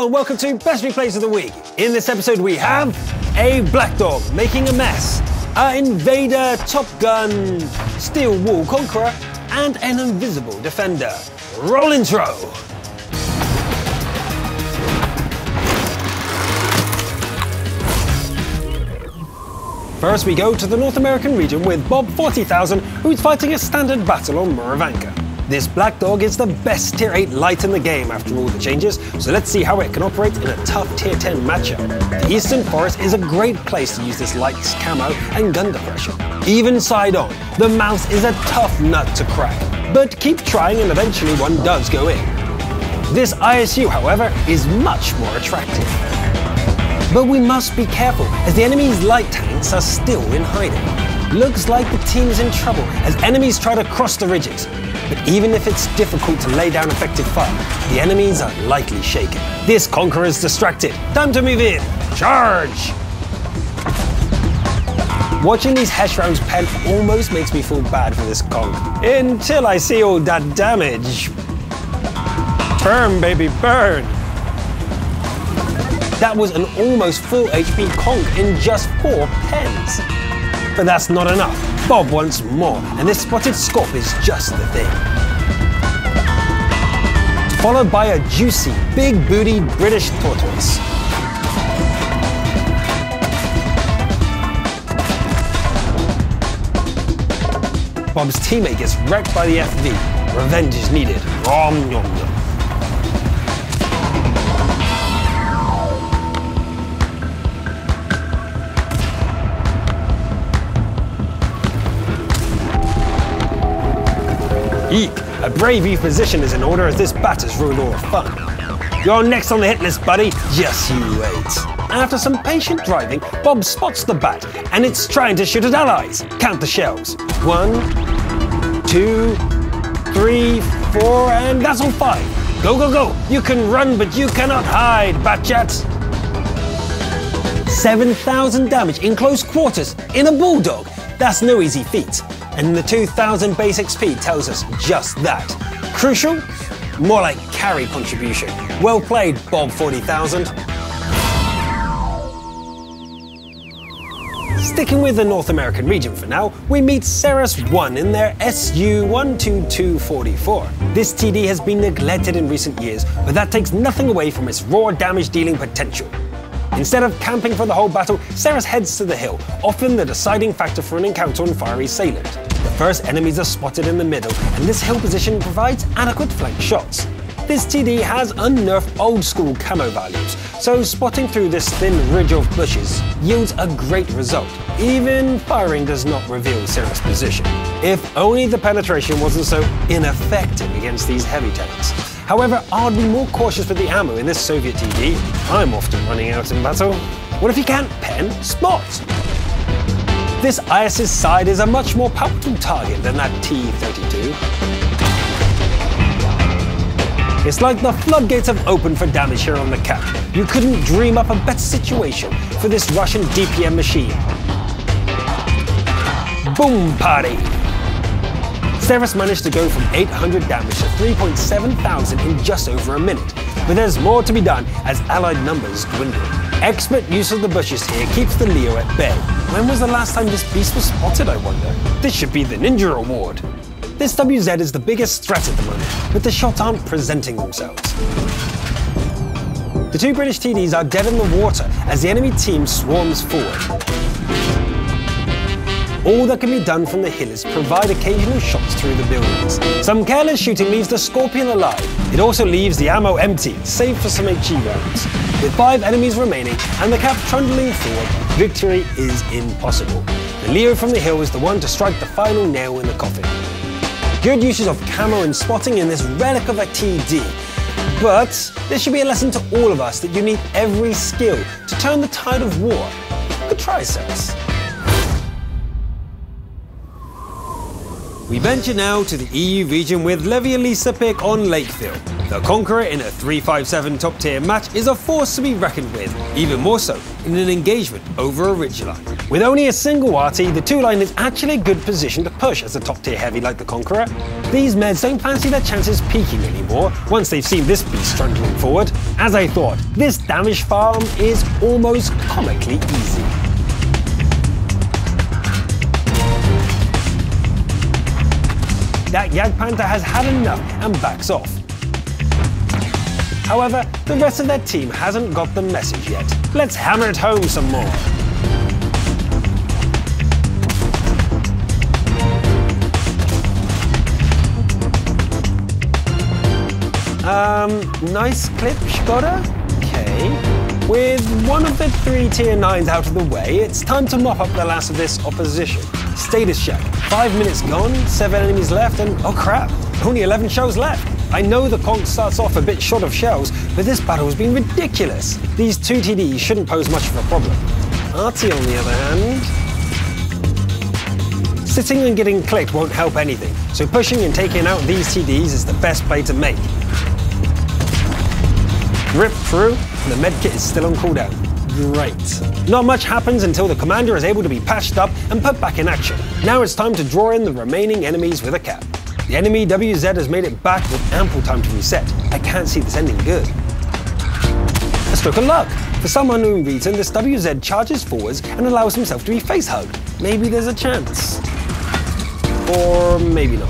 Hello and welcome to Best Replays of the Week. In this episode we have a black dog making a mess, an invader Top Gun Steel Wall Conqueror, and an invisible defender. Roll intro! First we go to the North American region with Bob 40,000, who's fighting a standard battle on Moravanka. This black dog is the best tier 8 light in the game after all the changes, so let's see how it can operate in a tough tier 10 matchup. The Eastern Forest is a great place to use this light's camo and gun depression. Even side on, the mouse is a tough nut to crack, but keep trying and eventually one does go in. This ISU, however, is much more attractive. But we must be careful, as the enemy's light tanks are still in hiding. Looks like the team is in trouble as enemies try to cross the ridges. But even if it's difficult to lay down effective fire, the enemies are lightly shaken. This Conqueror is distracted. Time to move in. Charge! Watching these Hesh rounds pen almost makes me feel bad for this Conk. Until I see all that damage. Burn, baby, burn! That was an almost full HP Conk in just 4 pens. But that's not enough. Bob wants more, and this spotted Scorp is just the thing. Followed by a juicy, big-bootied British tortoise. Bob's teammate gets wrecked by the FV. Revenge is needed. Rom nom nom. Eek! A brave Eve position is in order as this bat has ruined all the fun. You're next on the hit list, buddy. Just you wait. After some patient driving, Bob spots the bat, and it's trying to shoot at allies. Count the shells. 1, 2, 3, 4, and that's all 5. Go, go, go! You can run, but you cannot hide, Batchat! 7,000 damage in close quarters in a bulldog. That's no easy feat. And the 2,000 base XP tells us just that. Crucial? More like carry contribution. Well played, Bob 40,000. Sticking with the North American region for now, we meet Ceres 1 in their SU-12244. This TD has been neglected in recent years, but that takes nothing away from its raw damage dealing potential. Instead of camping for the whole battle, Ceres heads to the hill, often the deciding factor for an encounter on Fiery Salient. The first enemies are spotted in the middle, and this hill position provides adequate flank shots. This TD has unnerfed old-school camo values, so spotting through this thin ridge of bushes yields a great result. Even firing does not reveal Ceres' position. If only the penetration wasn't so ineffective against these heavy tanks. However, I'd be more cautious with the ammo in this Soviet TD. I'm often running out in battle. What if you can't pen? Spot! This IS's side is a much more powerful target than that T-32. It's like the floodgates have opened for damage here on the cap. You couldn't dream up a better situation for this Russian DPM machine. Boom party! Ceres managed to go from 800 damage to 3.7 thousand in just over a minute, but there's more to be done as allied numbers dwindle. Expert use of the bushes here keeps the Leo at bay. When was the last time this beast was spotted, I wonder? This should be the Ninja Award. This WZ is the biggest threat at the moment, but the shots aren't presenting themselves. The 2 British TDs are dead in the water as the enemy team swarms forward. All that can be done from the hill is provide occasional shots through the buildings. Some careless shooting leaves the Scorpion alive. It also leaves the ammo empty, save for some HE rounds. With 5 enemies remaining and the cap trundling forward, victory is impossible. The Leo from the hill is the one to strike the final nail in the coffin. Good uses of camo and spotting in this relic of a TD. But this should be a lesson to all of us that you need every skill to turn the tide of war. Good try, Ceres. We venture now to the EU region with Levi-Elisa pick on Lakefield. The Conqueror in a 3-5-7 top tier match is a force to be reckoned with, even more so in an engagement over a ridge line. With only a single RT, the 2-line is actually a good position to push as a top tier heavy like the Conqueror. These meds don't fancy their chances peaking anymore once they've seen this beast trundling forward. As I thought, this damage farm is almost comically easy. That Jagdpanther has had enough and backs off. However, the rest of their team hasn't got the message yet. Let's hammer it home some more. Nice clip, Skoda? Okay. With one of the 3 tier 9s out of the way, it's time to mop up the last of this opposition. Status check. 5 minutes gone, 7 enemies left, and oh crap, only 11 shells left. I know the conch starts off a bit short of shells, but this battle has been ridiculous. These 2 TDs shouldn't pose much of a problem. RT on the other hand... Sitting and getting clicked won't help anything, so pushing and taking out these TDs is the best play to make. Rip through, and the medkit is still on cooldown. Great. Not much happens until the commander is able to be patched up and put back in action. Now it's time to draw in the remaining enemies with a cap. The enemy WZ has made it back with ample time to reset. I can't see this ending good. A stroke of luck. For some unknown reason, this WZ charges forwards and allows himself to be face-hugged. Maybe there's a chance. Or maybe not.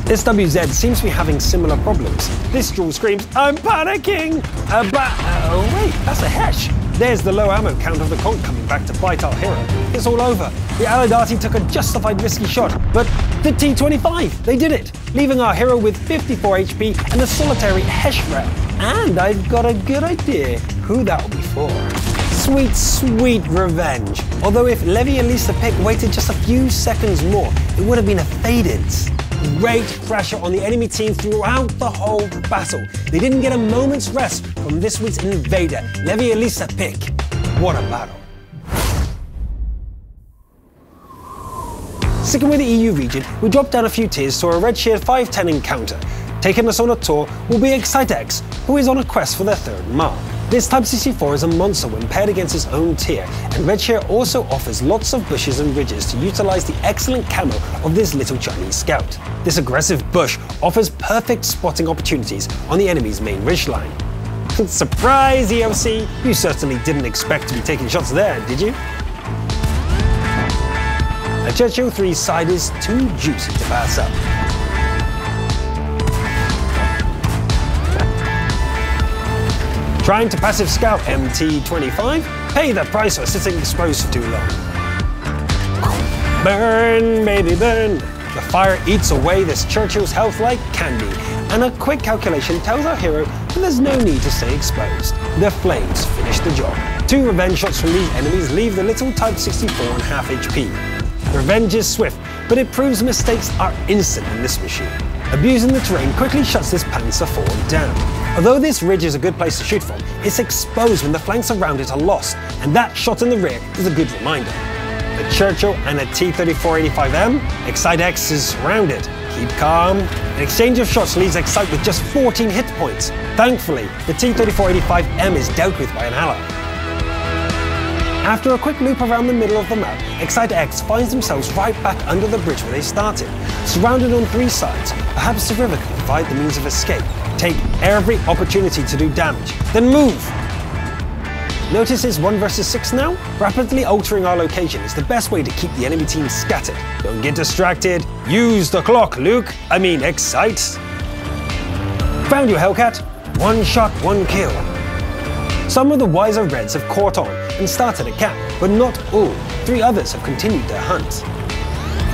This WZ seems to be having similar problems. This draw screams, "I'm panicking!" Oh wait, that's a Hesh. There's the low ammo count of the conch coming back to bite our hero. It's all over. The Alidati took a justified risky shot, but the T-25, they did it, leaving our hero with 54 HP and a solitary Hesh round. And I've got a good idea who that'll be for. Sweet, sweet revenge. Although if Levi-Elisa pick waited just a few seconds more, it would have been a faded. Great pressure on the enemy team throughout the whole battle. They didn't get a moment's rest from this week's invader, Levi-Elisa pick. What a battle. Sticking with the EU region, we drop down a few tiers to a Redshield 510 encounter. Taking us on a tour will be Excitex, who is on a quest for their 3rd mark. This Type 64 is a monster when paired against its own tier, and Redshield also offers lots of bushes and ridges to utilize the excellent camo of this little Chinese scout. This aggressive bush offers perfect spotting opportunities on the enemy's main ridgeline. Surprise, EOC! You certainly didn't expect to be taking shots there, did you? A Churchill 3 side is too juicy to pass up. Trying to passive scout MT25? Pay the price for sitting exposed for too long. Burn, baby, burn. The fire eats away this Churchill's health like candy, and a quick calculation tells our hero that there's no need to stay exposed. The flames finish the job. 2 revenge shots from these enemies leave the little Type 64 on half HP. Revenge is swift, but it proves mistakes are instant in this machine. Abusing the terrain quickly shuts this Panzer forward down. Although this ridge is a good place to shoot from, it's exposed when the flanks around it are lost, and that shot in the rear is a good reminder. The Churchill and a T-3485M, Excitex is surrounded. Keep calm. An exchange of shots leaves Excite with just 14 hit points. Thankfully, the T-3485M is dealt with by an ally. After a quick loop around the middle of the map, Excite-X finds themselves right back under the bridge where they started. Surrounded on 3 sides, perhaps the river can provide the means of escape. Take every opportunity to do damage, then move! Notice it's 1 versus 6 now? Rapidly altering our location is the best way to keep the enemy team scattered. Don't get distracted. Use the clock, Luke. Excite. Found you, Hellcat. 1 shot, 1 kill. Some of the wiser Reds have caught on and started a cap, but not all. 3 others have continued their hunt.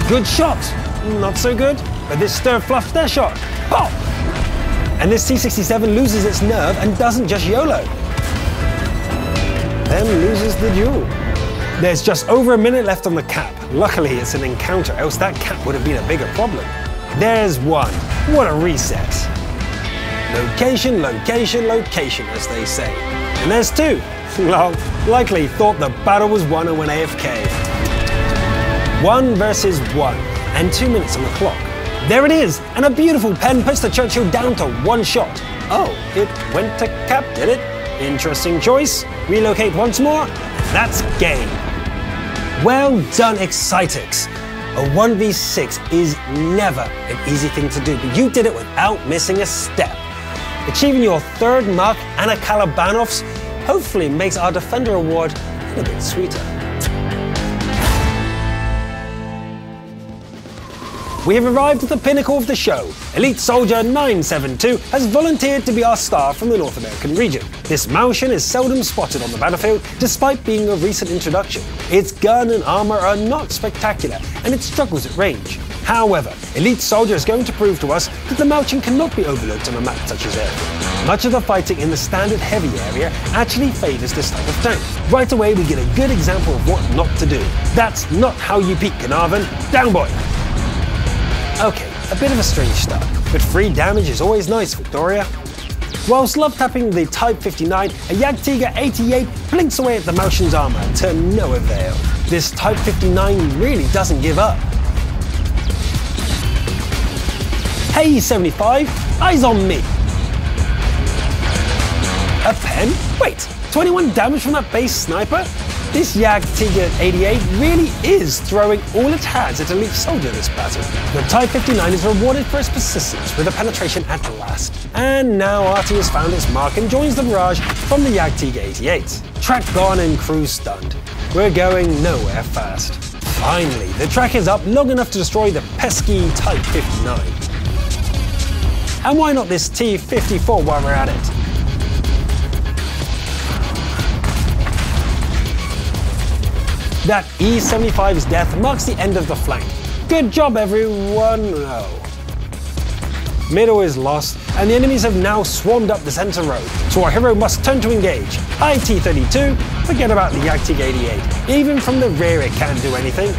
Good shot! Not so good, but this stir fluffed their shot. Pop! And this T-67 loses its nerve and doesn't just YOLO. Then loses the duel. There's just over a minute left on the cap. Luckily it's an encounter, else that cap would have been a bigger problem. There's 1. What a reset. Location, location, location, as they say. And there's 2. Well, likely thought the battle was won and went AFK. 1 versus 1. and 2 minutes on the clock. There it is, and a beautiful pen puts the Churchill down to 1 shot. Oh, it went to cap, did it? Interesting choice. Relocate once more, and that's game. Well done, Excitix. A 1v6 is never an easy thing to do, but you did it without missing a step. Achieving your 3rd mark and a Kalabanov's hopefully makes our Defender award a little bit sweeter. We have arrived at the pinnacle of the show. Elite Soldier 972 has volunteered to be our star from the North American region. This Martian is seldom spotted on the battlefield, despite being a recent introduction. Its gun and armor are not spectacular, and it struggles at range. However, Elite Soldier is going to prove to us that the Martian cannot be overlooked on a map such as Airfield. Much of the fighting in the standard heavy area actually favours this type of tank. Right away we get a good example of what not to do. That's not how you beat Carnarvon. Down boy! Okay, a bit of a strange start, but free damage is always nice, Victoria. Whilst love tapping the Type 59, a Jagdtiger 88 blinks away at the Martian's armor to no avail. This Type 59 really doesn't give up. Hey 75, eyes on me! A pen? Wait, 21 damage from that base sniper? This Jagdtiger 88 really is throwing all it has at Elite Soldier this battle. The Type 59 is rewarded for its persistence with a penetration at last. And now Artie has found its mark and joins the barrage from the Jagdtiger 88. Track gone and crew stunned. We're going nowhere fast. Finally, the track is up long enough to destroy the pesky Type 59. And why not this T-54 while we're at it? That E-75's death marks the end of the flank. Good job, everyone. No. Middle is lost, and the enemies have now swarmed up the center road, so our hero must turn to engage. IT-32, forget about the Jagdtiger 88. Even from the rear it can't do anything.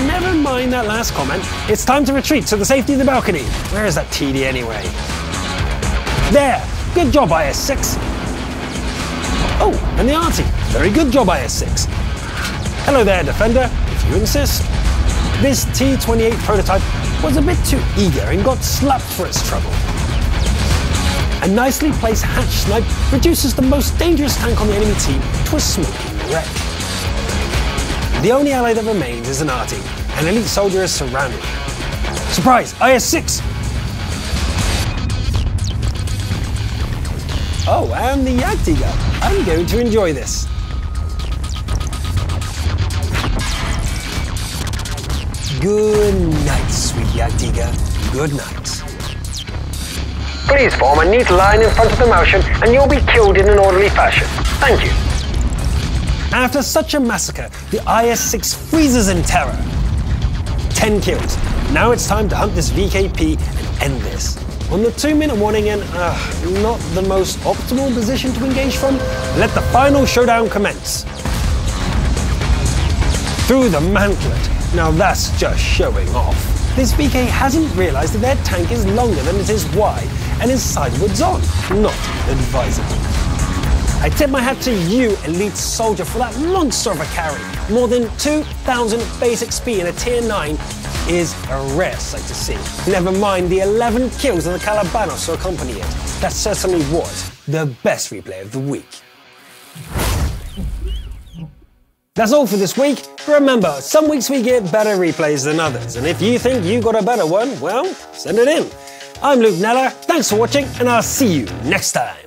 Never mind that last comment. It's time to retreat to the safety of the balcony. Where is that TD anyway? There! Good job, IS-6. Oh, and the Artie. Very good job, IS-6. Hello there, Defender, if you insist. This T-28 prototype was a bit too eager and got slapped for its trouble. A nicely placed hatch snipe reduces the most dangerous tank on the enemy team to a smoking wreck. The only ally that remains is an Artie, and Elite Soldier is surrounded. Surprise! IS-6! Oh, and the Jagdtiger. I'm going to enjoy this. Good night, sweet Jagdtiger. Good night. Please form a neat line in front of the Martian and you'll be killed in an orderly fashion. Thank you. After such a massacre, the IS-6 freezes in terror. 10 kills. Now it's time to hunt this VKP and end this. On the 2-minute warning and not the most optimal position to engage from, let the final showdown commence. Through the mantlet. Now that's just showing off. This VK hasn't realised that their tank is longer than it is wide and is sidewards on, not advisable. I tip my hat to you, Elite Soldier, for that monster of a carry. More than 2,000 base XP in a tier 9 is a rare sight to see. Never mind the 11 kills of the Kalabanos to accompany it. That certainly was the best replay of the week. That's all for this week. Remember, some weeks we get better replays than others, and if you think you got a better one, well, send it in. I'm Luke Neller, thanks for watching, and I'll see you next time.